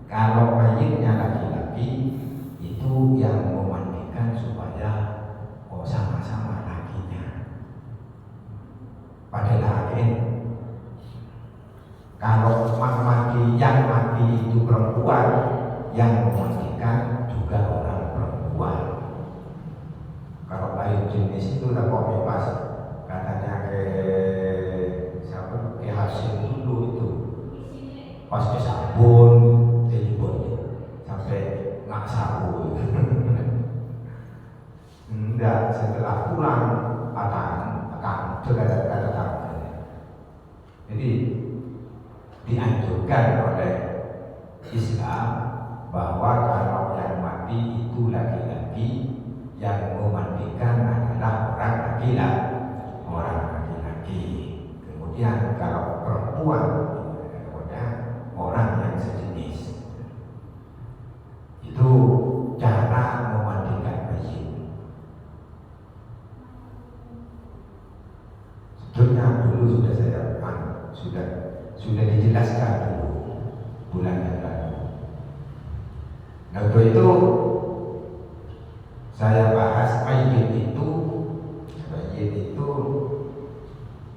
Kalau mayitnya laki-laki itu yang memandikan supaya sama-sama lakinya. Padahal kalau yang mati itu perempuan, yang memandikan juga orang perempuan. Kalau lain jenis itu udah kok bebas, katanya ke siapa, ke Hasil dulu itu pas ke sabun telepon sampai nggak sabun. Enggak, setelah pulang akan datang. Jadi dianjurkan oleh Islam bahwa kalau yang mati itu laki-laki, yang memandikan adalah orang laki-laki. Kemudian kalau perempuan, orang yang sejenis. Itu cara memandikan mayit. Sebetulnya dulu sudah dijelaskan dulu bulan yang lalu. Nah, untuk itu saya bahas mayit itu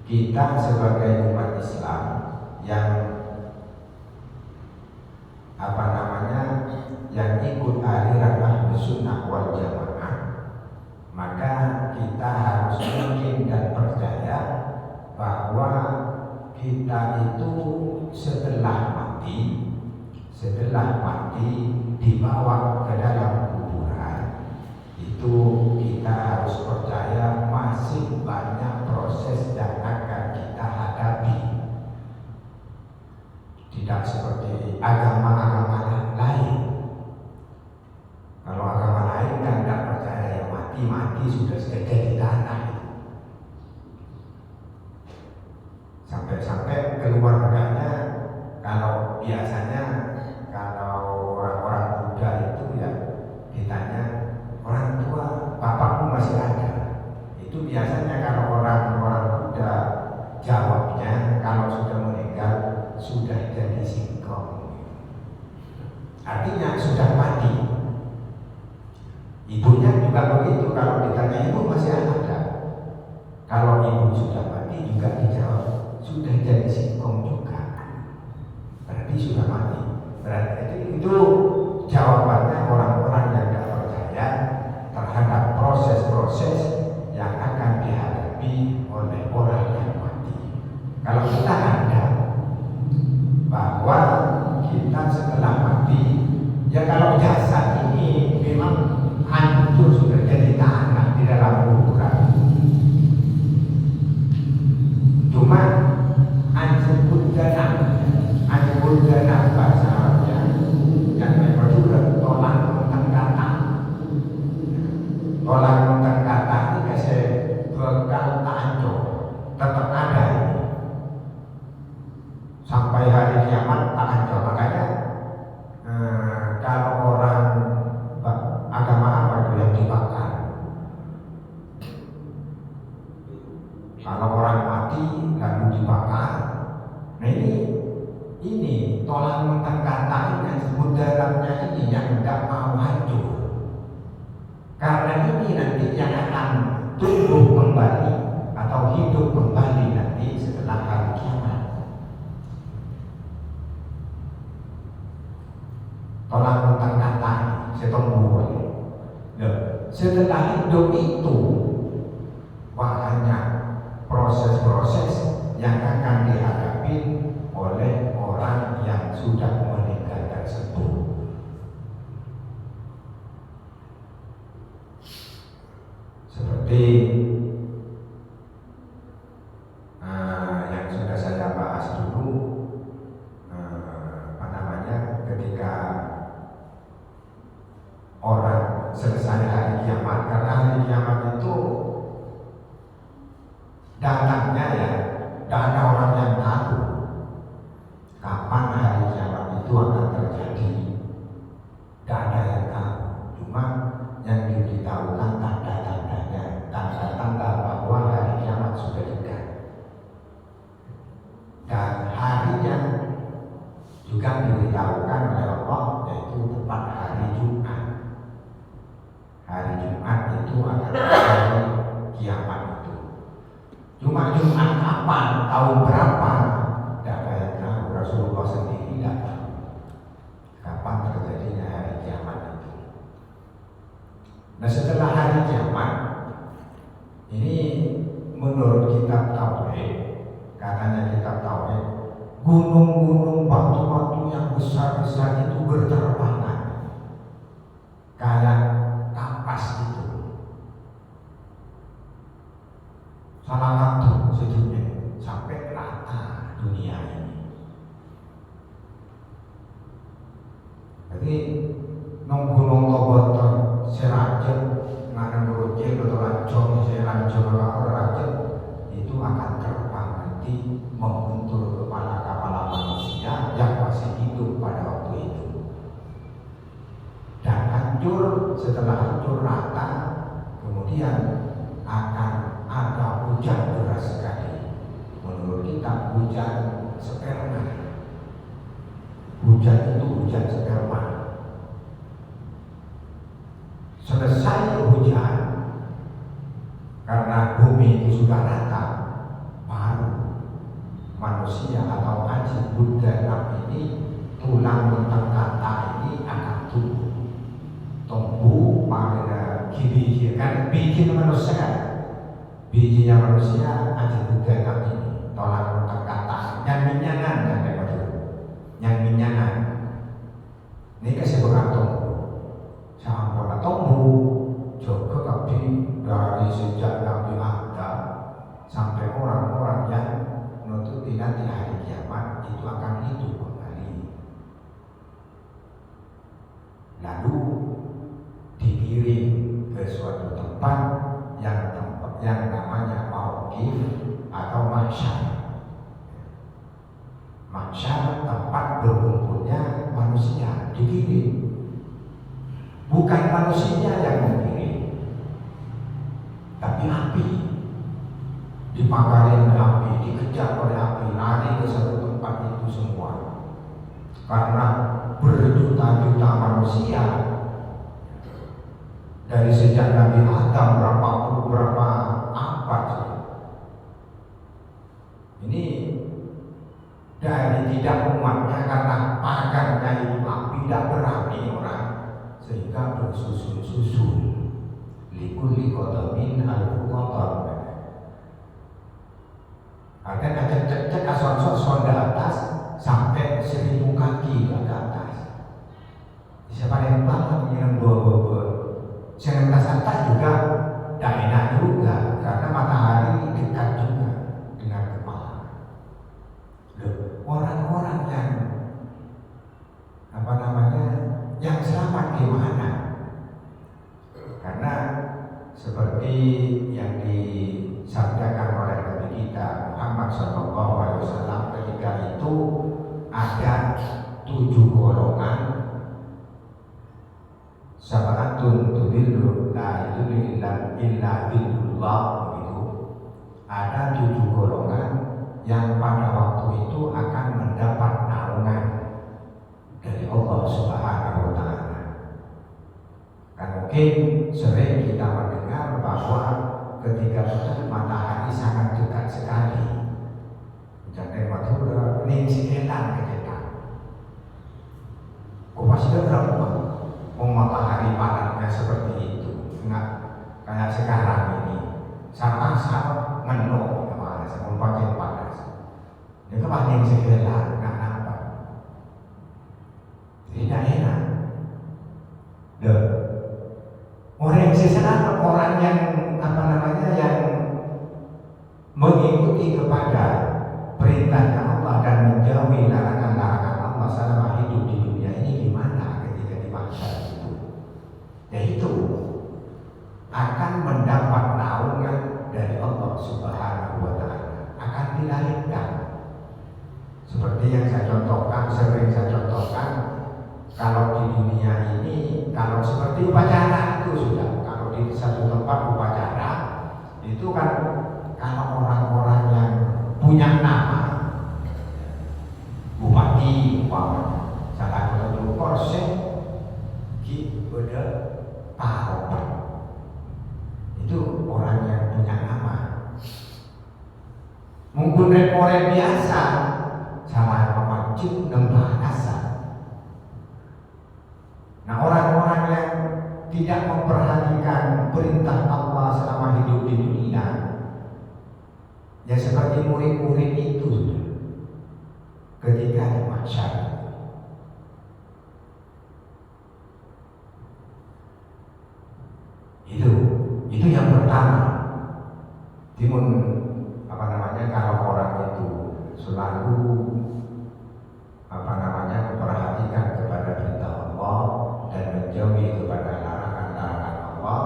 kita sebagai umat Islam yang yang ikut aliran Ahlus Sunnah wal Jamaah, maka kita harus yakin dan percaya bahwa kita itu setelah mati dibawa ke dalam kuburan, itu kita harus percaya masih banyak proses yang akan kita hadapi. Tidak seperti agama-agama lain. Kalau agama lain kan tidak percaya yang mati sudah jadi tanah. Sampai keluarganya, kalau biasanya kalau orang-orang Buddha itu ya ditanya, orang tua bapakmu masih ada? Itu biasanya kalau orang-orang Buddha jawabnya, kalau sudah meninggal sudah jadi singkong, artinya sudah mati. Ibunya juga begitu, kalau ditanya ibu masih ada, kalau ibu sudah mati juga dijawab sudah jadi singkong juga, berarti sudah mati. Berarti itu jawabannya orang-orang yang tidak percaya terhadap proses-proses yang akan dihadapi oleh orang yang mati. Kalau kita ada bahwa kita setelah mati, ya kalau jasad ini memang hancur sudah jadi tanah di dalam kuburan, cuma anjur ganam bahasa Arabnya yang berjudul tolak mentang kata ini kasih bekal hancur, tetap ada ini sampai hari kiamat tak hancur. Makanya kalau orang agama apa itu yang dibakar, kalau orang mati lalu dibakar. Nah ini tolak mentang kata ini yang disebut dalamnya ini yang tidak mau hancur, karena ini nanti yang akan tumbuh kembali atau hidup kembali nanti setelah hari kiamat. Tolak mentang kata setembuh. Setelah hidup itu banyak proses-proses yang akan dihadapi oleh orang yang sudah meninggal tersebut. Seperti yang sudah saya bahas dulu, ketika orang selesai hari kiamat, karena hari kiamat itu datangnya ya, tidak ada orang yang tahu kapan hari kiamat itu akan terjadi. Tidak ada yang tahu, cuma yang diberitahukan tanda-tandanya, tanda-tanda bahwa hari kiamat sudah dekat. Dan harinya juga diberitahukan diberitahukan oleh Allah, yaitu tepat hari Jumat. Hari Jumat itu akan hari kiamat itu. Cuma Jumat kapan, tahun berapa, tidak ada yang tahu. Rasulullah sendiri tidak tahu kapan terjadinya hari kiamat itu. Nah, setelah hari kiamat ini, menurut kitab Tauhid, katanya kitab Tauhid, gunung-gunung, batu-batu yang besar-besar itu berterbangan kayak kapas itu, salah satu sejumlah sampai rata dunia ini. Jadi nong-gunung Toboton, Serajet, Nganang Roje, Dodolanjong, Seranjong, Rajet itu akan terbang nanti membentur kepala-kepala manusia yang masih hidup pada waktu itu, dan hancur. Setelah hancur rata, kemudian akan ada hujan deras sekali. Menurut kita hujan sperma. Hujan itu hujan sperma. Selesai hujan, karena bumi itu sudah rata, baru manusia atau haji Buddha ini, tulang tentang kata ini akan tumbuh pada biji, kan biji manusia, bijinya manusia haji Buddha ini, tulang tentang kata yang minyangan, yang minyangan ini kasih bergantung sampai tumbuh juga kabeh dari sejak Nabi Adam sampai orang-orang yang menutupi nanti hari kiamat itu akan hidup kembali. Lalu dikirim ke suatu tempat yang namanya Mauqif atau Mahsyar. Mahsyar tempat berkumpulnya manusia, dikirim. Bukan manusianya yang mengirim, tapi api. Dipakari oleh api, dikejar oleh api, lari ke satu tempat itu semua. Karena berjuta-juta manusia dari sejak Nabi Adam berapa abad ini dari tidak umatnya, karena pagarnya itu api, tidak berani orang, sehingga bersusun-susun. Likulli qadamin al-qadam. Artinya cek asal-asal di atas sampai 1000 kaki ke atas. Siapa yang banget menyiram dua-dua. Yang atas juga tidak enak juga, karena matahari dekat juga dengan kepala. Orang-orang yang selamat di mana? Karena seperti yang disabdakan oleh Nabi kita Muhammad SAW, ketika itu ada 7 golongan, sabatun tudillu la yudillu illa billah, begitu. Ada 7 golongan yang pada waktu itu akan mendapat naungan dari Allah Subhanahu wa Ta'ala. Kan mungkin sering kita mendengar bahwa ketika itu matahari sangat dekat sekali. Jadi waktu ini sekitar dekat. Kok masih berapa? Matahari panasnya seperti itu, enggak kayak sekarang ini. Sama-sama menung, kemana? Sama pakai panas. Itu paling sekitar, enggak nampak. Tidak enak. Orang yang sesat, orang yang yang mengikuti kepada perintahnya Allah dan menjauhi larangan-larangan Allah selama hidup di dunia ini, gimana ketika di mahsyar itu? Yaitu akan mendapat naungan dari Allah Subhanahu wa Ta'ala, akan dilahirkan. Seperti yang saya contohkan, sering saya contohkan, kalau di dunia ini, kalau seperti upacara itu sudah, kalau di satu tempat upacara itu kan, kalau orang-orang yang punya nama, bupati, salah Walaupun rekore biasa, cara memacu nembah asa. Nah, orang-orang yang tidak memperhatikan perintah Allah selama hidup di dunia, ya seperti murid-murid itu sudah ketika di mahsyar. Itu yang pertama. Timun kalau orang itu selalu memperhatikan kepada perintah Allah dan menjauhi kepada larangan-larangan Allah,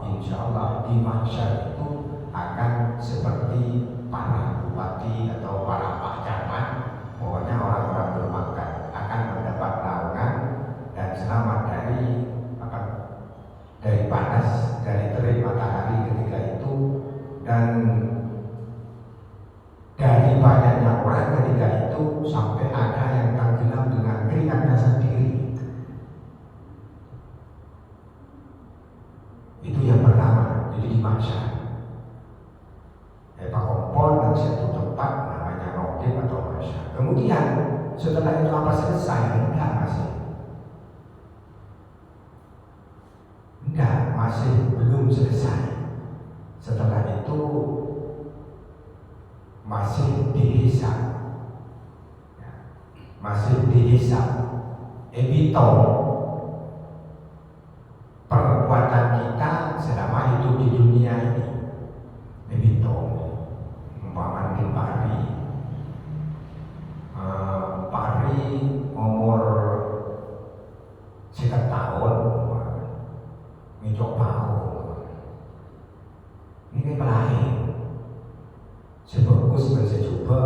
insya Allah di mahsyar itu akan seperti para bupati atau para pak camat, pokoknya orang-orang berpangkat akan mendapat naungan dan selamat dari panas, dari terik matahari ketika itu, dan dari banyaknya orang ketika itu sampai ada yang tenggelam dengan keringatnya sendiri. Itu yang pertama, jadi di mahsyar. Pak Kompol dan satu tempat namanya Rokim atau mahsyar. Kemudian setelah itu apa selesai? Enggak, masih belum selesai. Setelah itu masih dihisab ebito perbuatan kita selama hidup di dunia ini. Ebito umpama di pari umur sekitar tahun ngicok pau ini pelahin sebagus coba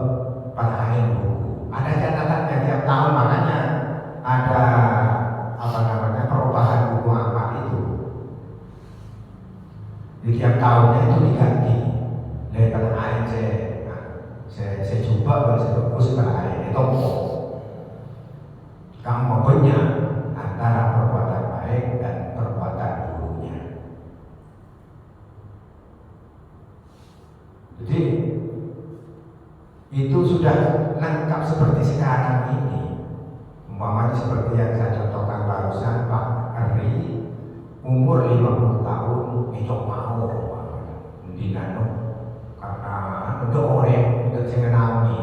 pelahin buku. Ada catatannya tiap tahun, makanya ada perubahan buku amal itu. Di tiap tahunnya itu diganti. Dari pelahin saya coba sebagus pelahin itu kamu banyak antara perbuatan baik dan perbuatan buruknya. Jadi itu sudah lengkap seperti sekarang ini. Umpamanya seperti yang saya contohkan barusan, Pak Eri umur 50 tahun itu mau dinano karena udah orang udah mengenali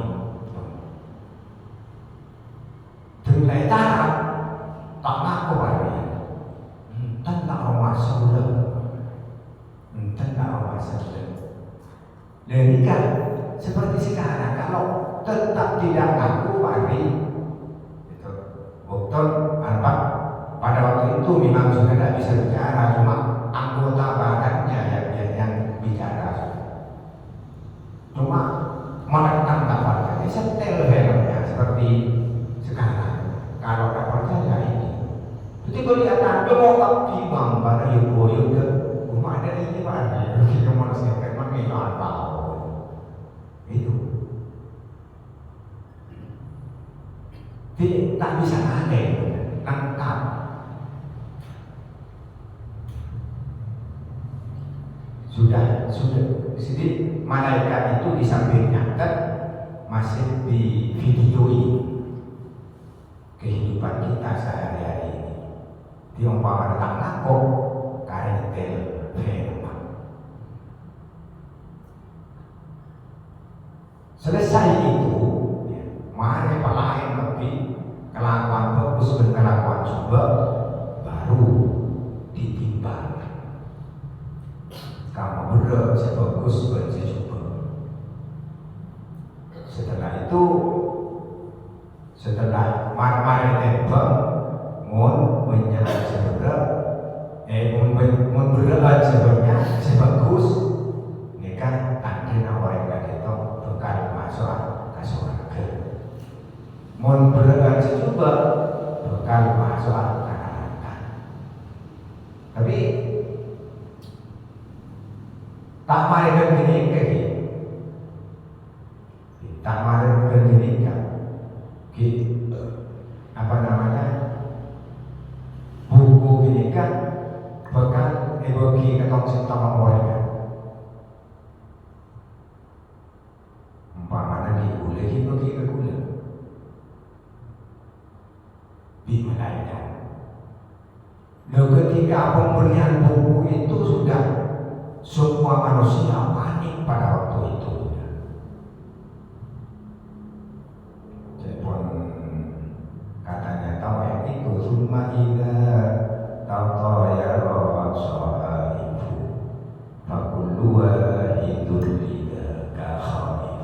dengan tarap tak ngaku hari tentang rumah saudara dan kan seperti sekarang kalau tetap tidak ngaku hari itu betul apa pada waktu itu memang sudah tidak bisa bicara, cuma anggota badannya yang bicara, cuma menekan kabarnya setel helmnya seperti sekarang. Kalau tak percaya ini jadi kelihatan mau tak timbang pada yoyo ke rumah ada ini pada kita manusia memang itu apa itu tak bisa aneh lengkap. Sudah jadi malaikat itu di samping nyatet masih di videoi kehidupan kita sehari-hari ini. Di umpama datang nakok karetel firman. Selesai itu, mari pelayan lebih kelakuan bagus dan kelakuan coba baru ditimbang. Kamu berat sebagus coba. Setelah itu, setelah mari tembak, mun menyala seberat, mun berat sebenarnya sebagus, ini kan tandina orang yang itu bukan masuk ke surga. Mun berat coba bukan masuk ke neraka. Tapi tak mari begini tak mari begini buku ini kan bahkan bagi ketong sintang orang umpamanya dimulaikan. Ketika pemberian buku itu sudah semua manusia panik pada waktu itu. Telepon katanya tahu yang itu rumah ida tahu ya roh soal itu fakulua hidup ida kahau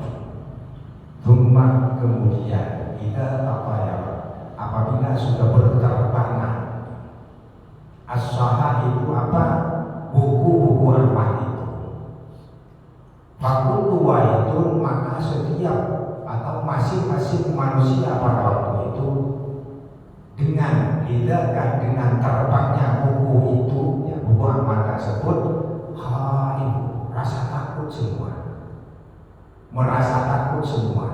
rumah kemudian ida apa ya apabila sudah berterbangan as-saha itu apa buku-buku amal itu fakulua itu maka setiap atau masing-masing manusia pada waktu itu dengan lidahkan dengan terbangnya buku itu ya buku amal tersebut ibu rasa takut semua merasa takut semua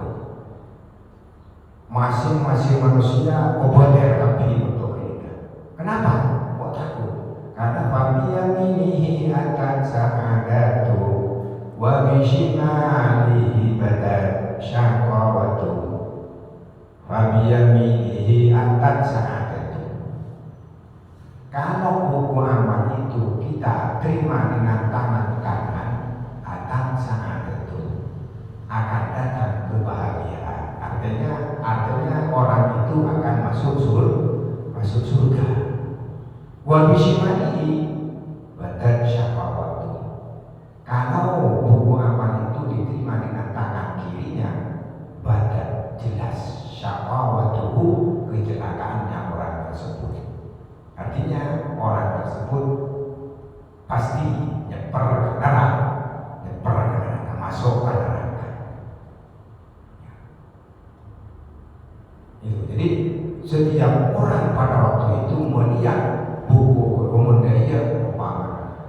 masing-masing manusia oboder tapi untuk lidah. Kenapa? Kok takut? Karena fabiyaminihi akan sa'adatu wa bishimalihi badan syaqawatu fabiyaminihi akan sa'adatu. Kalau buku amal itu kita terima dengan tangan kanan akan sa'adatu akan datang kebahagiaan. Artinya orang itu akan masuk surga. Wa bishimalihi badan syaqawatu. Kalau buku amal itu diterima dengan tangan kirinya, badan jelas syaqawatuhu kecelakaannya orang tersebut. Artinya orang tersebut pasti nyeper ke neraka, masuk ke neraka. Jadi setiap orang pada waktu itu melihat buku komendaya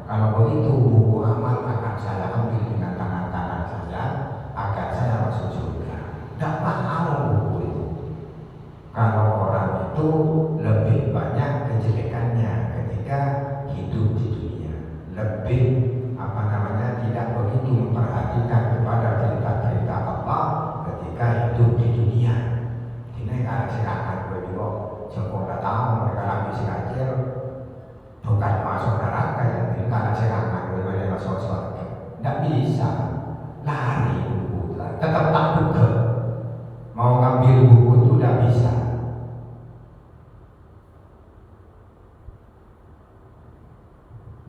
kalau begitu buku amal akan saya ambil dengan tangan saya agar saya masuk surga. Tidak paham buku itu. Kalau orang itu lebih banyak kejelekannya ketika hidup di dunia, lebih tidak begitu memperhatikan kepada perintah-perintah Allah ketika hidup di dunia. Ini kalau silakan beliau sekolah tahu mereka lagi sikacir bukan masuk neraka ya. Ini kalau silakan beliau masuk surga. Tidak bisa lari buku, tetap takut ke mau ngambil buku itu tidak bisa.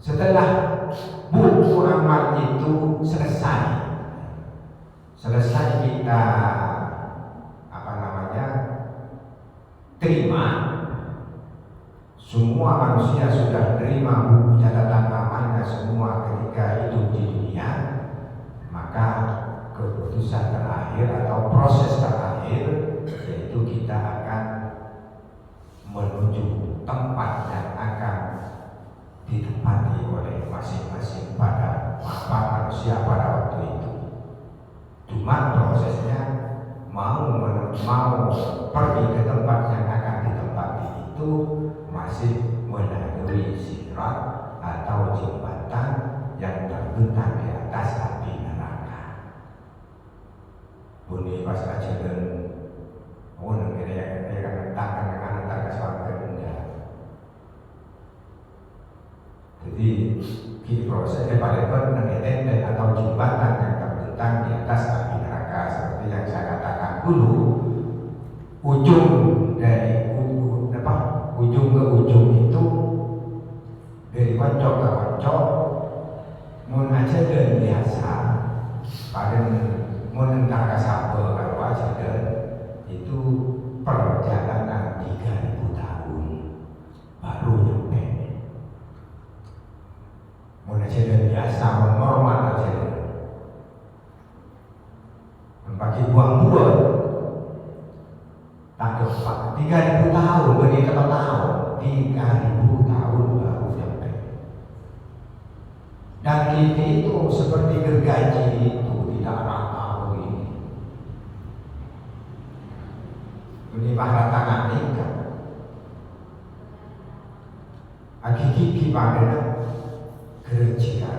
Setelah buku amal itu selesai kita terima, semua manusia sudah terima buku catatan amalnya semua ketika hidup di dunia, maka keputusan terakhir atau proses terakhir yaitu kita akan menuju tempat yang akan ditempati oleh masing-masing pada manusia pada waktu itu. Cuma prosesnya mau pergi ke tempat yang akan ditempati itu masih melalui sirat atau jembatan yang terbentang di atas api neraka. Bunyi pas aja dan kira-kira akan letakkan dengan antar ke surga benda. Jadi prosesnya pada tenda atau jembatan yang terbentang di atas api neraka seperti yang saya katakan dulu. Ujung ke ujung itu dari koncok ke koncok mun aja dan biasa pada mun entar kasaba kalau aja dan itu perjalanan 3000 tahun baru nyampe. Mun aja dan biasa mun normal aja bagi buang-buang tak dapat 3000 tahun begitu tahun 3000 tahun baru sampai. Dan ini itu seperti gergaji itu tidak rata ini rata nikah hakiki pada kerja.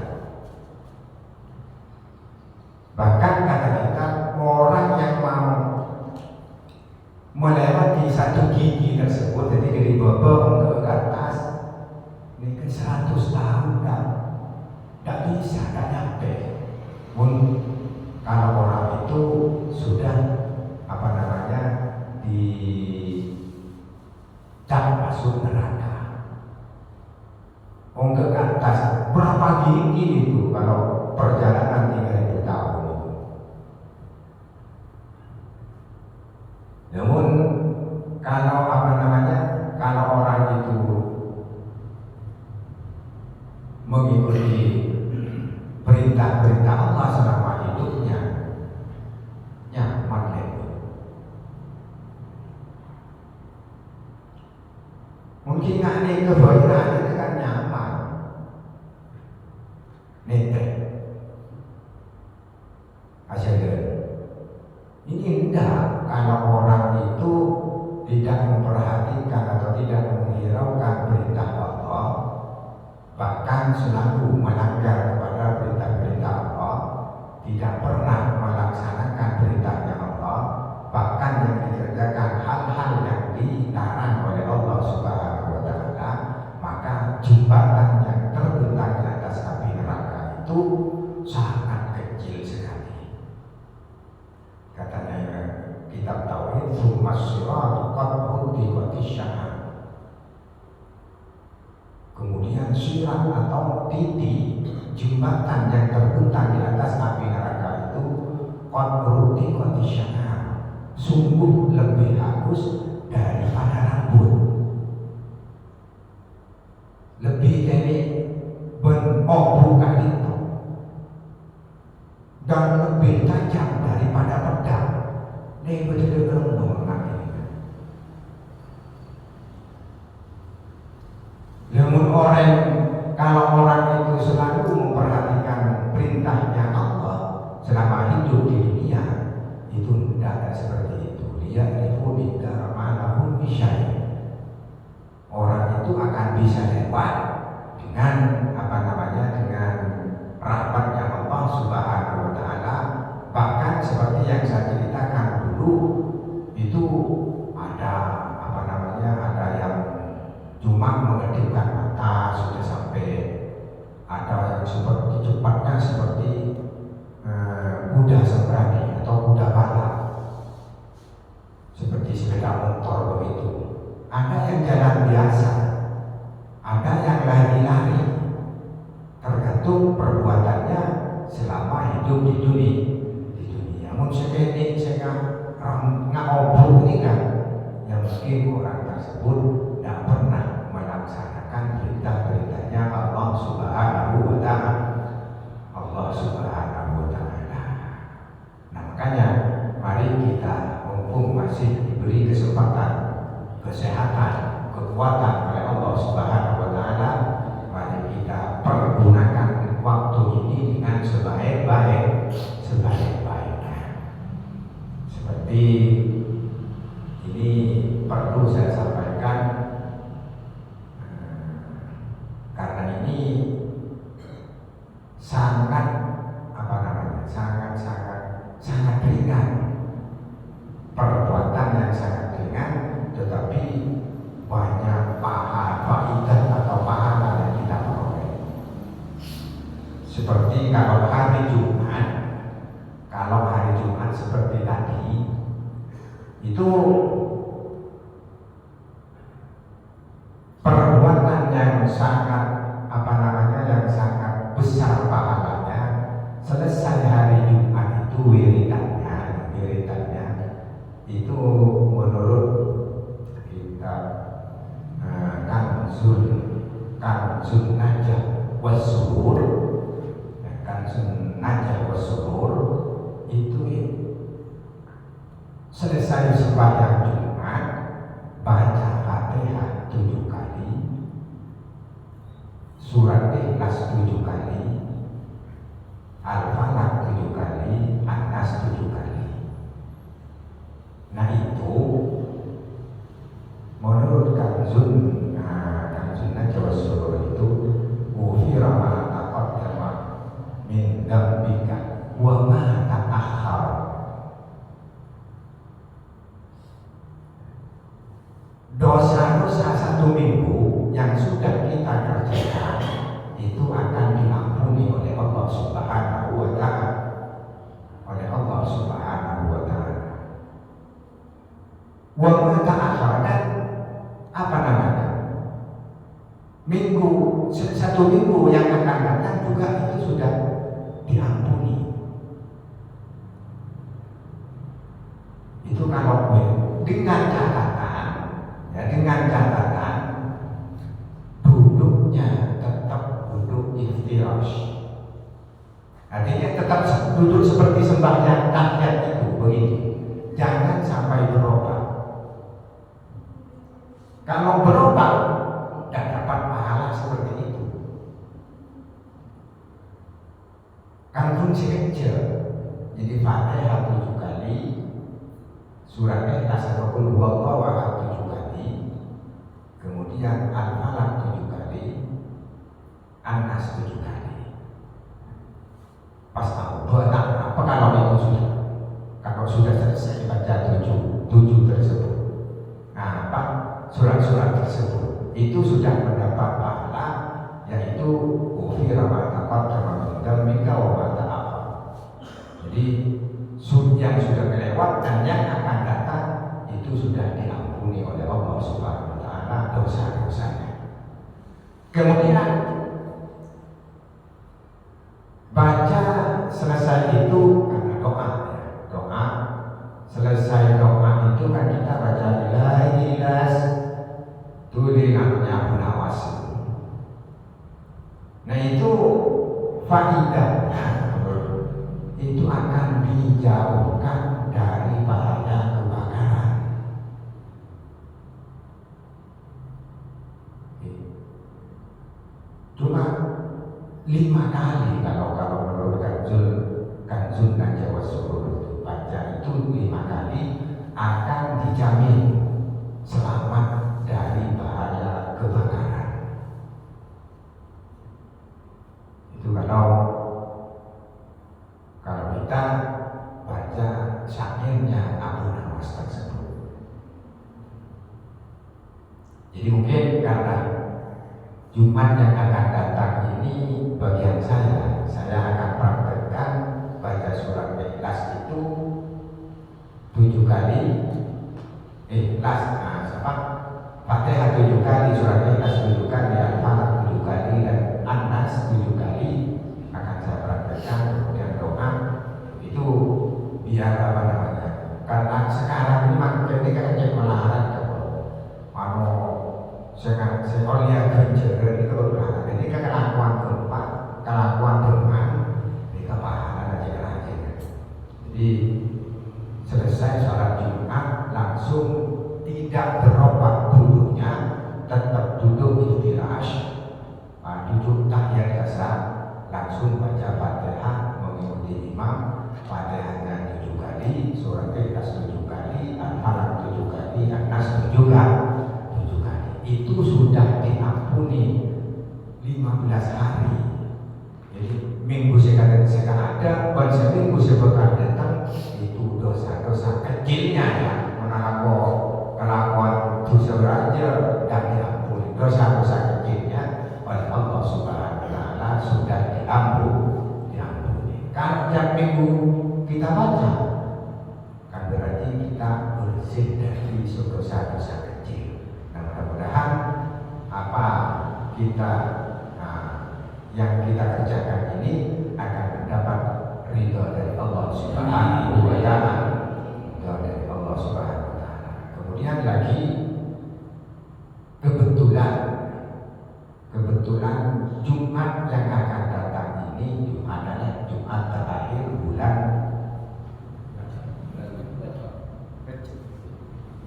Bahkan kata kita orang yang mau melewati satu gigi tersebut, jadi bisa, nggak nyampe. Kalau orang itu sudah dicap masuk neraka, ke atas berapa gigi itu kalau perjalanan 3.000 tahun itu. Namun kalau kalau orang itu mengikuti perintah-perintah Allah selama hidupnya, nyaman itu. Mungkin ada kebaikan itu kan nyaman, netek, asyik. Ini enggak kalau orang itu tidak memperhatikan atau tidak menghiraukan perintah Allah, bahkan selalu melanggar kepada perintah-perintah Allah, tidak pernah melaksanakan perintahnya Allah, bahkan yang dikerjakan hal-hal yang dilarang oleh Allah Subhanahu wa Ta'ala, maka jembatan yang terbentang di atas api neraka itu sangat kecil sekali. Katanya kitab Tauhid, "Tsummas siratu qad huddiqatis syahad." Kemudian sirat atau titik jembatan yang terbentang di atas api neraka itu qad huddiqatis syahad, sungguh lebih halus daripada rambut, lebih dari ben-obu kalito, dan lebih tajam daripada pedang. Ini betul-betul mengenai. Namun kalau orang itu selalu memperhatikan perintahnya Allah selama hidup di dunia, itu tidak ada seperti itu. Dia itu tidak manapun bisa. Orang itu akan bisa lewat dengan dengan rahmatnya Allah Subhanahu wa Ta'ala. Bahkan seperti yang saya ceritakan dulu, itu ada ada yang cuma mengedipkan mata sudah sampai, ada yang seperti cepatnya seperti kuda sembrani atau kuda balap, seperti sepeda motor begitu. Ada yang jalan biasa, ada yang lari-lari, tergantung perbuatannya selama hidup di dunia. Namun seketik ngaobrol ini kan, yang mungkin orang tersebut tidak pernah melaksanakan perintah-perintahnya Allah Subhanahu wa Ta'ala. Allah Subhanahu wa Ta'ala. Nah, makanya mari kita, mumpung masih diberi kesempatan, kesehatan, kekuatan oleh Allah Subhanahu wa Ta'ala, mari kita pergunakan waktu ini dengan sebaik-baiknya. Seperti ini perlu saya sampaikan, karena ini sangat sangat ringan, perbuatan yang sangat ringan, tetapi banyak faidah atau pahala yang kita peroleh. Seperti kalau hari Jumat seperti tadi, itu perbuatan yang sangat yang sangat besar pahalanya. Selesai hari Jumat itu wiridannya itu menurut kitab Kanzun Najah was-Surur, itu selesai sembahyang Jumat, baca Fatihah 7 kali, surat Ikhlas 7 kali, Al-Falaq 7 kali, An-Nas 7 kali. Nah, itu menurut Kanzun Najah was-Surur itu ghufira ma taqaddama min dzambika wa ma ta'akhkhar. Dosa-dosa 1 minggu yang sudah kita kerjakan itu akan diampuni oleh Allah Subhanahu wa Ta'ala. Oleh Allah Subhanahu wa Ta'ala. Wa ma ta'akhkhara, apa namanya? Satu minggu yang akan datang juga itu sudah diampuni. Itu kalau dengan catatan, ya dengan catatan duduknya tetap duduk iftirash. Artinya tetap duduk seperti sembahyang tahiyat itu begitu. Jangan sampai berubah. Kalau berubah tidak dapat pahala seperti itu. Kan fungsi kecil. Jadi Fatihah 7 kali, surat Ikhlas atau Qul Huwallahu Ahad 7 kali, kemudian Al-Falaq 7 kali, An-Nas 7 kali. Pas tahu apa kalau itu sudah, kalau sudah selesai baca 7 tersebut, nah apa surat-surat tersebut itu sudah mendapat pahala, yaitu ghufira ma taqaddama min dzambika wa ma ta'akhkhara. Jadi yang sudah melewat dan yang akan datang itu sudah diampuni oleh Allah Subhanahu wa Ta'ala dosa-dosanya. Kemudian baca selesai itu karena doa selesai doa itu kan kita baca ilas tulis namanya Abu Nawas. Nah itu faedahnya itu akan dijauhkan dari bahaya kebakaran. Cuma 5 kali kalau menurut Kanzun Najwa Surur baca itu 5 kali akan dijamin selamat dari bahaya kebakaran. Itu kalau kita baca syairnya Abu Nawas tersebut. Jadi mungkin karena Jumat yang akan datang ini bagian saya akan praktekkan baca surat Ikhlas itu 7 kali, Ikhlas, Fatihah 7 kali, surat Ikhlas 7 kali, Al-Falaq 7 kali, dan An-Nas 7 kali akan saya praktekkan. Kemudian doa itu biar apa namanya? Karena sekarang ini makin ini kayaknya melarat kalau saya lihat kerja itu melarat. Ini kan kelakuan teman ini kepahalan aja rajin. Jadi selesai sholat Jumat langsung tidak berobat duduknya, tetap duduk iftirash, duduk tahiyat kasar, langsung baca Fatihah mengikuti imam. Fatihahnya 7 kali, surat Ikhlas 7 kali, Al-Falaq 7 kali, An-Nas 7 kali. Itu sudah diampuni 15 hari. Jadi minggu sekali ada, seminggu sekali datang, itu dosa-dosa kecilnya ya, kelakuan dosa aja dan diampuni. Dosa-dosa kecilnya oleh Allah Subhanahu wa Ta'ala sudah diampuni. Kalau tiap minggu kita baca, kan berarti kita bersih dari dosa-dosa kecil. Nah, mudah-mudahan apa yang kita kerjakan ini akan mendapat ridho dari Allah Subhanahu wa Ta'ala. Ridho dari Allah Subhanahu wa Ta'ala. Kemudian lagi kebetulan Jumat yang akan datang ini adalah Jumat terakhir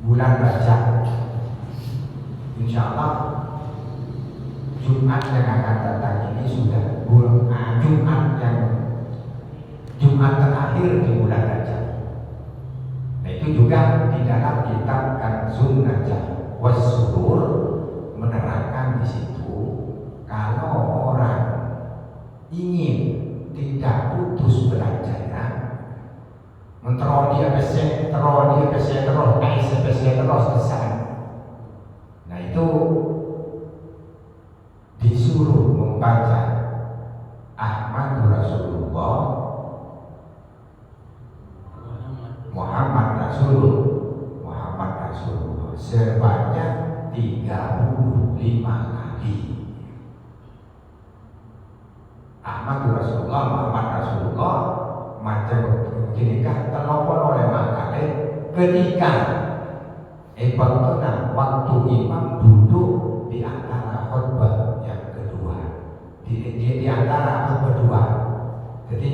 bulan Rajab. Insya Allah Jumat yang akan datang ini sudah Jumat terakhir di bulan Rajab. Nah itu juga di dalam kitab Kanzun Najwa Was-Surur menerangkan di situ kalau orang ingin tidak putus belajarnya, terus kesan. Nah itu disuruh membaca Rasulullah, Muhammad Rasulullah macam begini terlopon oleh makanya ketika waktu imam duduk di antara khutbah yang kedua, di antara khutbah kedua. Jadi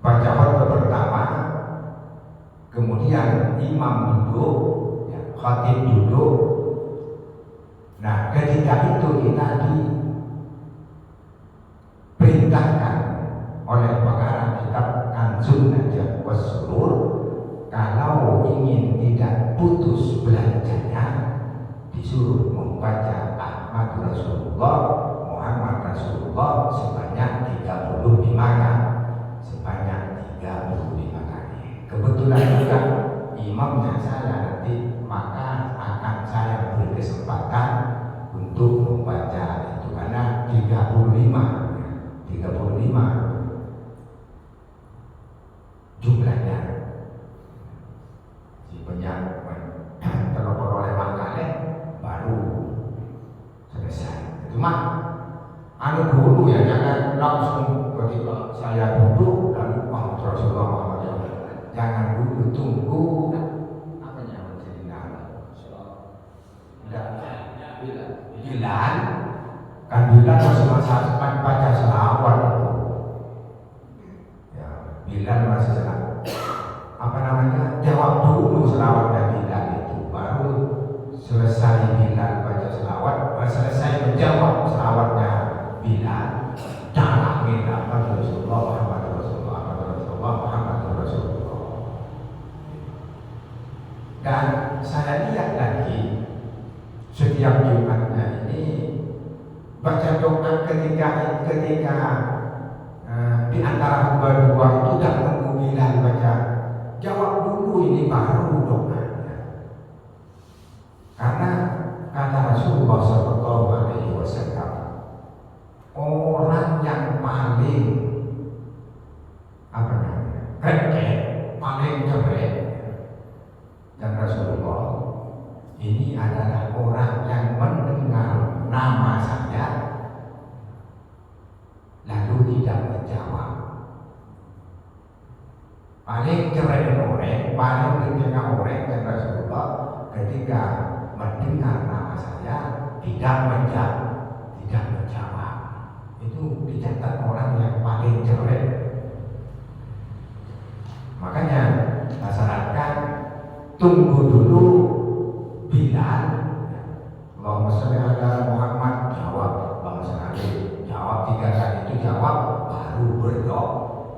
baca khutbah pertama, kemudian imam duduk, ya, khatib duduk. Nah, ketika itu kita diperintahkan oleh pengarang kitab Kanzun Najah Wassurur, kalau ingin tidak putus belajarnya, disuruh membaca Ahmad Rasulullah, Muhammad Rasulullah sebanyak 35 kali. Kebetulan juga imamnya saya nanti, maka akan saya beri kesempatan untuk membaca itu karena 35 jumlahnya. Si penyak terlopor oleh makanya baru selesai. Cuma dulu ya, jangan langsung ketika saya duduk lalu Muhammad Rasulullah Muhammad Rasulullah. Jangan dulu, tunggu apa yang menjadi nama Bilal kan Bilal masih masa baca selawat itu ya, Bilal masih jawab dulu selawat Bilal itu, baru selesai Bilal baca selawat, selesai menjawab selawatnya Bilal, dalangin Muhammad Rasulullah Muhammad Rasulullah Muhammad Rasulullah Muhammad Rasulullah. Dan saya lihat lagi setiap Jumatnya ini baca doa ketika di antara khutbah dua itu tidak menunggu Bilal baca, jawab dulu ini baru doanya. Karena kata Rasulullah Sallallahu Alaihi Wasallam, orang yang paling keren, paling keren dan Rasulullah ini adalah orang yang mendengar nama saya lalu tidak menjawab. Paling keren orang, paling mendengar orang dan Rasulullah ketika mendengar nama saya tidak menjawab. Itu dicatat orang yang paling keren. Makanya saya sarankan tunggu dulu Bilal, Allahumma sholli ala Muhammad, jawab, Allahumma sholli, jawab 3 kali itu jawab, baru berdoa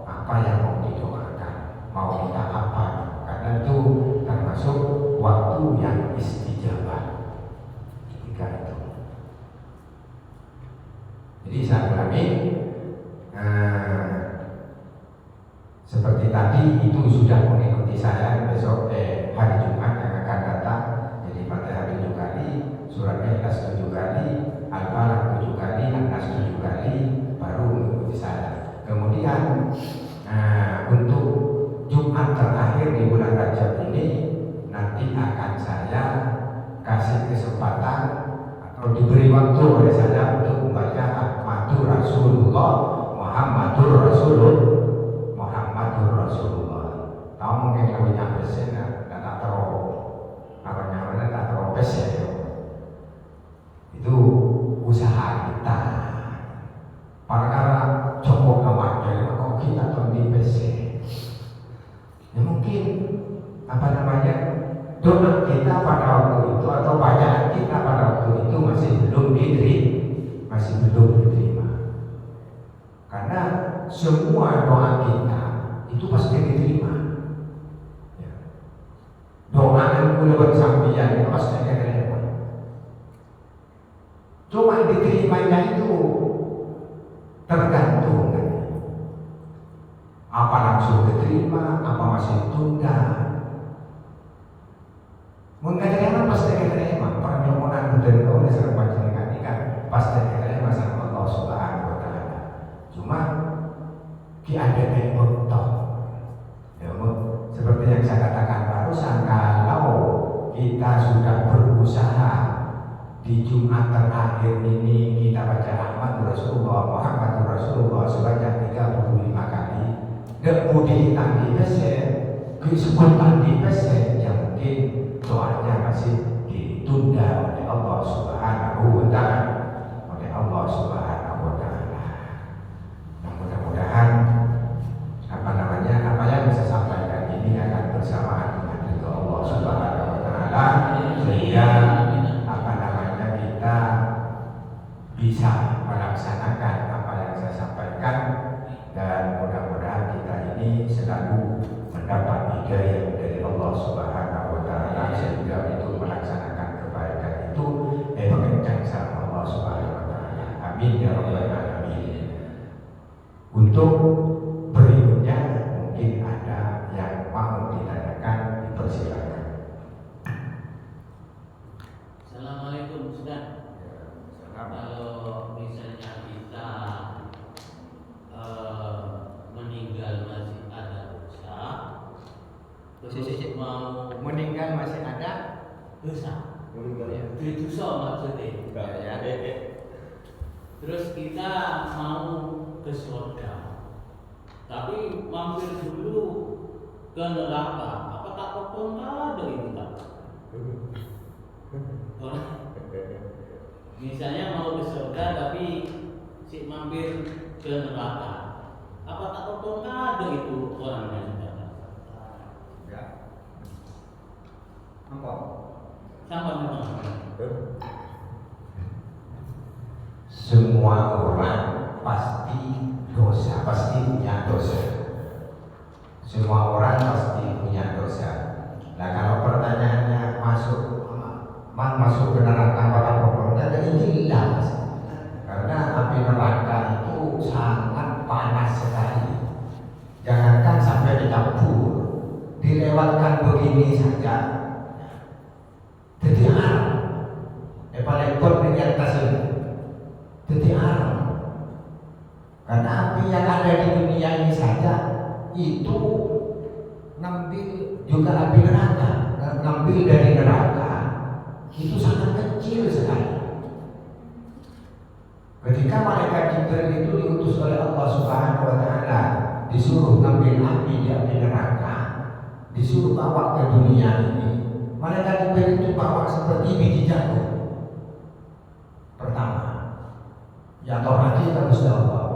apa yang mau didoakan, mau minta apa, karena itu termasuk waktu yang istijabah ketika itu. Jadi saya ulangi, seperti tadi itu sudah mengikuti saya besok hari Jumat yang akan datang. Jadi Fatihah 7 kali, Surat Ikhlas 7 kali, Al-Falaq 7 kali, An-Nas 7 kali, baru mengikuti saya. Kemudian untuk Jumat terakhir di bulan Rajab ini nanti akan saya kasih kesempatan atau diberi waktu oleh saya untuk membaca Ahmadur Rasulullah Muhammadur Rasulullah. Tahu mungkin kalau nyampe sini tak tahu apa namanya, tak tahu ya. Itu usaha kita. Para coba kawan dari kok kita tuh di PC. Ya mungkin apa namanya, doa kita pada waktu itu atau bacaan kita pada waktu itu masih belum diterima. Karena semua doa kita itu pasti diterima. Ya. Doa yang kulewat sampian itu pasti diterima. Cuma diterimanya itu tergantung. Apa langsung diterima, apa masih tunda. Mengajarkan pasti diterima. Permohonan dan doa serta panjenengan ini kan pasti diterima sama Allah Subhanahu Wa Taala. Cuma diadakan bentuk. Seperti yang saya katakan barusan, kalau kita sudah berusaha di Jumat terakhir ini kita baca Ahmad Rasulullah Muhammad Rasulullah sebanyak 35 kali. Kemudian tadi besar, disebut tadi besar yang mungkin doanya masih ditunda oleh Allah Subhanahu wa Ta'ala, oleh Allah Subhanahu wa Ta'ala. Nah, mudah-mudahan apa yang bisa sampaikan ini akan bersamaan dengan ridho Allah Subhanahu wa Ta'ala, sehingga kita bisa melaksanakan apa yang saya sampaikan, dan mudah-mudahan kita ini selalu mendapat hidayah dari Allah Subhanahu wa Ta'ala, sehingga itu melaksanakan kebaikan itu mengencang sama Allah Subhanahu wa Ta'ala. Amin ya rabbal alamin. Untuk berikutnya mungkin ada yang mau ditanyakan, dipersilakan. Assalamualaikum Ustaz. Kalau misalnya kita meninggal masih ada dosa, terus mau meninggal masih ada dosa, ya. dosa maksudnya. Ya. Terus kita mau ke surga, tapi mampir dulu ke neraka. Apa tak potong ada itu tak? Misalnya mau ke surga tapi si mampir ke neraka, apa tak potong ada itu orangnya sudah? Ya. Apa? Sama memang. Semua orang pasti dosa, pasti punya dosa. Semua orang pasti punya dosa. Nah, kalau pertanyaannya masuk ke neraka pada pokoknya ini jelas, karena api neraka itu sangat panas sekali. Jangankan sampai dicampur, dilewatkan begini saja jadi haram. Paling pun di atas ini jadi haram, karena api yang ada di dunia ini saja itu ngambil juga api neraka, ngambil dari neraka itu sangat kecil sekali. Ketika malaikat Jibril itu diutus oleh Allah Subhanahu wa Ta'ala, disuruh ngambil api di api neraka, disuruh bawa ke dunia ini, malaikat Jibril itu bawa seperti biji jagung. Pertama, ya Tuhan kita Gusti Allah,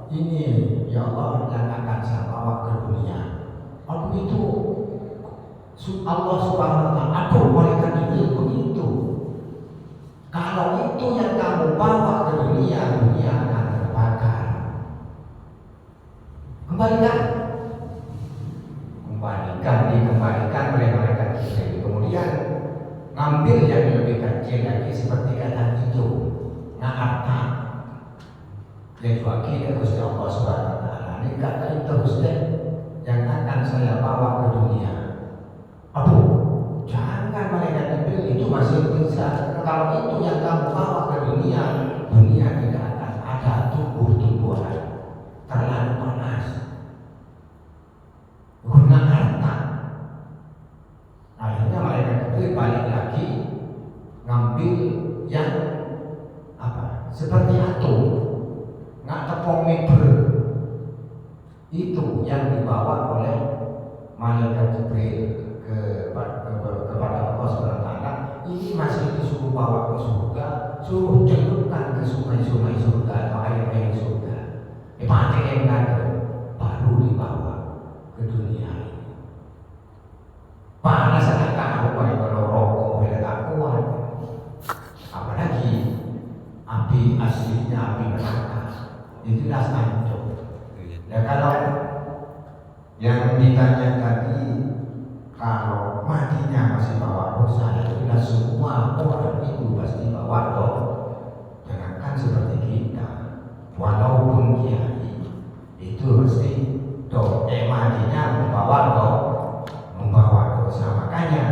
ini ya Allah yang akan saya bawa ke dunia. Aku itu Allah Subhanahu wa Ta'ala, aku malaikat Jibril begitu. Kalau itu yang kamu bawa ke dunia, dunia akan terbakar. Dikembalikan oleh malaikat Jibril. Kemudian ngambil yang lebih kecil lagi seperti kata hijau, harta. Yang diwakili Gusti Allah Subhanahu wa Ta'ala. Ini kata itu Gusti yang akan saya bawa ke dunia. Aduh, jangan malaikat Jibril, itu masih bisa. Kalau itu yang kamu bawa ke dunia, dunia tidak akan ada tumbuh-tumbuhan, terlalu panas. Guna harta. Akhirnya malaikat Jibril balik lagi ngambil yang apa? Seperti atom, nggak tepung meter. Itu yang dibawa oleh malaikat Jibril kepada Allah Subhanahu wa Ta'ala. Ini masih disuruh bawa ke surga, suruh celupkan ke sungai-sungai surga atau air-air surga. Mati yang ada baru dibawa ke dunia ini. Panas sangat tahu kalau rokok tidak kuat, apalagi api aslinya api neraka itu jelas hancur. Ya kalau yang ditanya tadi, kalau matinya masih bawa dosa, ya sudah semua orang itu pasti bawa dosa. Jangankan seperti kita, walaupun kiai itu mesti matinya membawa dosa. Makanya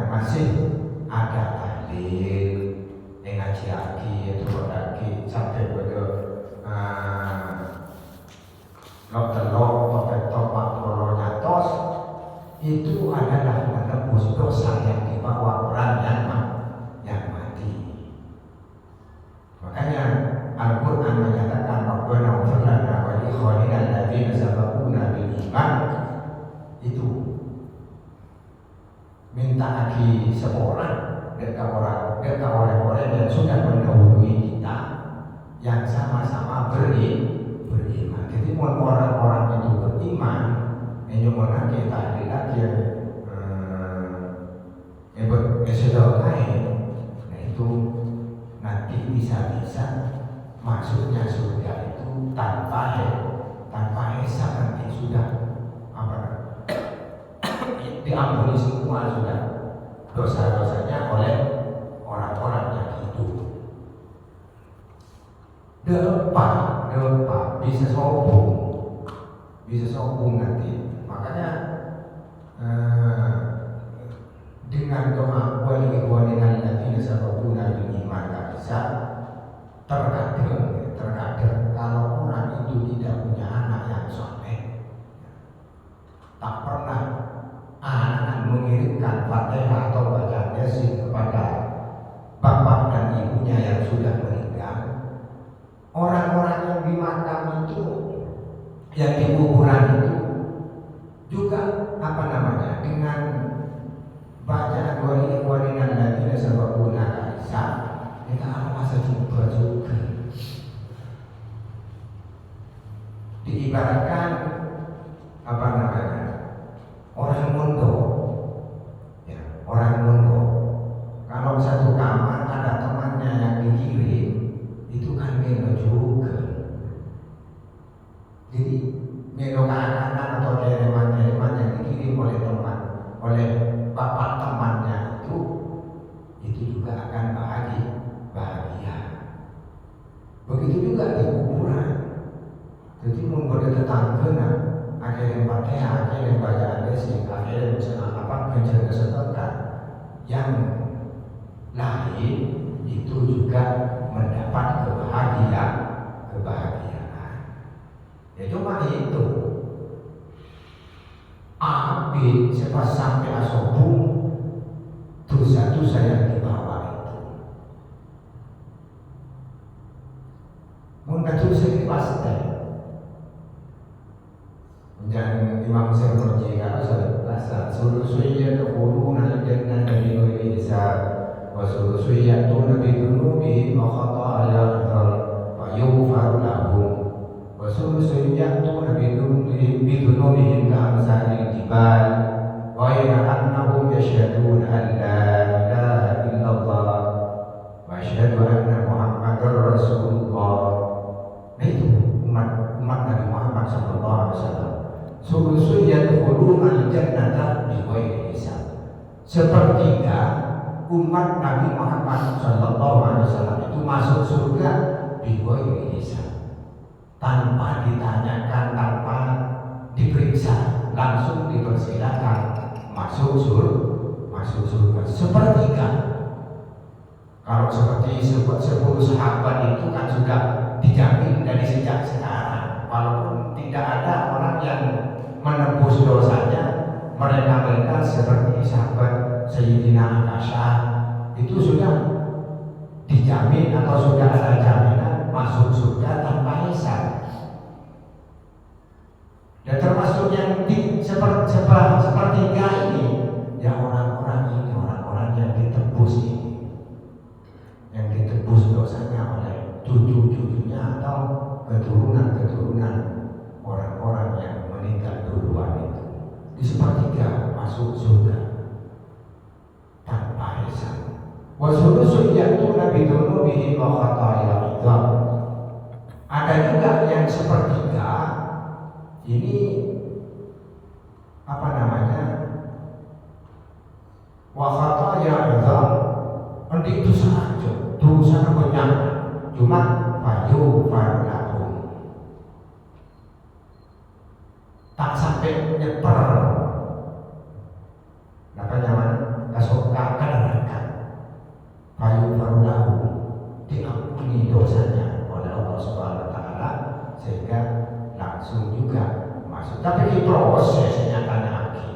masih ada tahlil, ngaji lagi, itu lagi sampai pada nyatos itu adalah menebus dosa yang dibawa orang yang minta lagi seorang dekat orang-orang yang sudah mendahului kita yang sama-sama beriman. Jadi orang-orang itu beriman, yang kita lagi yang bersedekah, nah itu nanti bisa-bisa masuknya surga itu tanpa hisab, nanti sudah diampuni semua sudah dosa-dosanya oleh orang-orang yang hidup. Depan bisa sombong nanti. Makanya dengan doa wali-wali alladzina sabaquna bil iman bisa terkadang kalau orang itu tidak punya anak yang soleh, tak pernah anak mengirimkan Fatihah atau bacaan Yasin kepada bapak dan ibunya yang sudah meninggal, orang-orang yang di makam itu, yang di kuburan itu juga dengan bacaan wali alladzina sabaquna bisa kita akan masa jumpa juga. Diibaratkan orang mondok, ya, orang mondok. Kalau satu kamar ada temannya yang dikirim, itu kan melo juga. Jadi melo anak-anak atau kiriman-kiriman yang dikirim oleh teman, oleh bapak temannya itu juga akan bahagia. Begitu juga di kuburan. Jadi membuat tetangga akhirnya Fatihah, akhirnya bacaan Yasin, akhirnya menjaga sedekah, yang lain itu juga mendapat kebahagiaan. Ya cuma itu. Abid sepas sampai asobung dosa-dosa yang dibawa itu. Mungkin dosa ini pasti. Dan Imam Syafi'i kalau saya sulusuiyya tuquluna al-jannata bi ghairi hisab wa sulusuiyya bi dhunubi wa khataaya fa yughfar lahum wa sulusuiyya bi dhunubihim ka amsalil jibal wa annahum yashhaduna an la ilaha illallah wa asyhadu anna Muhammadar Rasulullah. Nah itu umat Nabi Muhammad sallallahu alaihi wasallam. Sulusun yadkhuluna al-jannata bighairi hisab. Sepertiga umat Nabi Muhammad sallallahu alaihi wasallam itu masuk surga bighairi hisab. Tanpa ditanyakan, tanpa diperiksa, langsung dipersilakan masuk surga. Sepertiga. Kalau seperti 10 sahabat itu kan sudah dijamin dari sejak sekarang. Walaupun tidak ada orang yang menebus dosanya, mereka seperti sahabat Sayyidina Aisyah itu sudah dijamin atau sudah ada jaminan masuk surga tanpa hisab. Dan termasuk yang sepertiga ini, ya orang-orang yang ditebus ini, yang ditebus dosanya oleh cucu-cucunya atau keturunan orang-orang yang meninggal duluan itu. Di sepertiga masuk surga tanpa hisab. Wa sulusun ya'tuna bi dhunubihim wa khataaya idham. Ada juga yang sepertiga ini wa khataaya idham, itu saja dosa banyak, cuma fayu farlahu, tak sampai nyeper kasokan fayu farlahu, diampuni dosanya oleh Allah Subhanahu wa taala sehingga langsung juga masuk. Tapi di prosesnya kan lagi,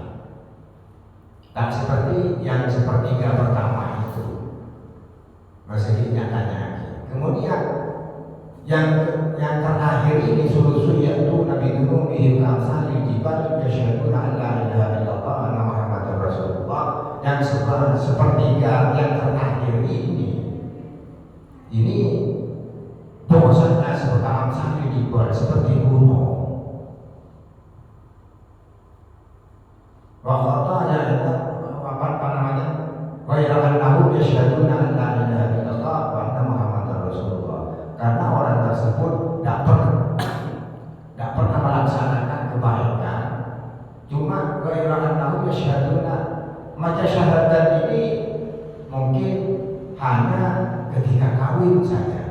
tak seperti yang sepertiga pertama itu masih nyatanya lagi. Kemudian yang terakhir ini sulusun yaitu Nabi Nuh kamsali jibal yasyhaduna an la ilaha illallah anna Muhammadar Rasulullah, yang sepertiga yang terakhir ini dosanya seperti sangat dibuat seperti gunung. Waktunya itu apa namanya? Wailakan lahu yashhaduna an la ilaha illallah wa anna Muhammadar Rasulullah. Karena orang tersebut tidak pernah melaksanakan kebaikan. Cuma wailakan lahu yashhaduna, maca syahadat ini mungkin hanya ketika kawin saja.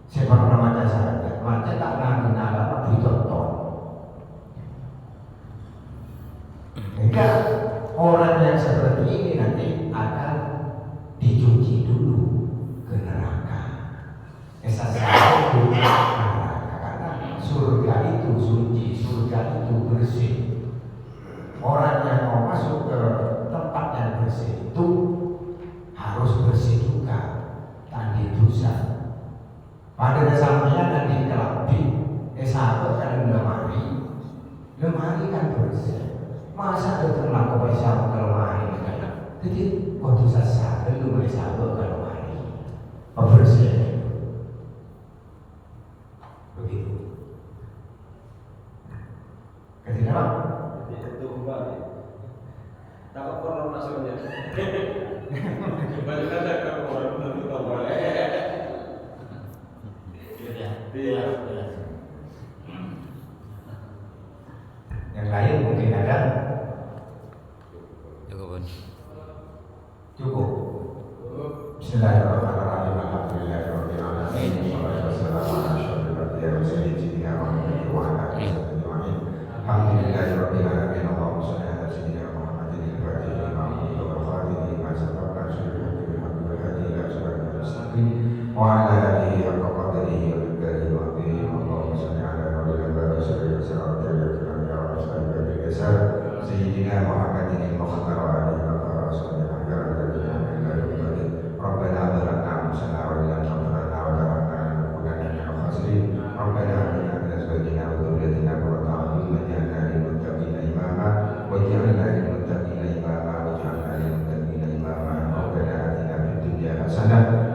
Siapa pernah maca syahadat? Maca tak naguna ditonton. Sehingga orang yang seperti ini nanti akan dicuci dulu ke neraka. Esasnya ke neraka karena surga itu suci, surga itu bersih. Orang yang mau masuk ke tempat yang bersih itu harus bersih juga, tadi dosa. Pada dasarnya nanti kelabih, sahabat kan lemari kan bersih. Masa itu melakukan sahabat ke lemari? Jadi waktu sahabat itu boleh sahabat ke lemari, bersih. Begitu. Ketika itu kembali. Takut pernah masuknya. Kembali ada kalau orang benar tak boleh. Iya. yang lain mungkin ada. Cukup. Bismillahirrahmanirrahim. Alhamdulillahirabbil alamin. Wassalatu wassalamu ala asyrofil anbiya'i wa sayyidina Muhammadin wa ala alihi ajma'in. Alhamdulillahirabbil alamin. Allahumma shalli ala sayyidina Muhammadin al-fatih lima ughliqa wal khatimi lima sabaqa nasrul haqqi bil haqqi wal hadi ila siratal mustaqim wa ala alihi haqqa qadrihi wa miqdarihi al-'azim. Allahumma shalli ala nuril anbiya'i wa sayyidina Sayyidina Muhammadin al-Mukhtar wa alihi wa sahbihi Rabbana zalamna anfusana wa illam taghfir lana wa tarhamna lanakunanna minal khasirin. Rabbana hab lana min azwajina wa dhurriyyatina qurrata a'yun waj'alna lil muttaqina imama waj'alna lil muttaqina imama. Rabbana atina fid dunya hasanah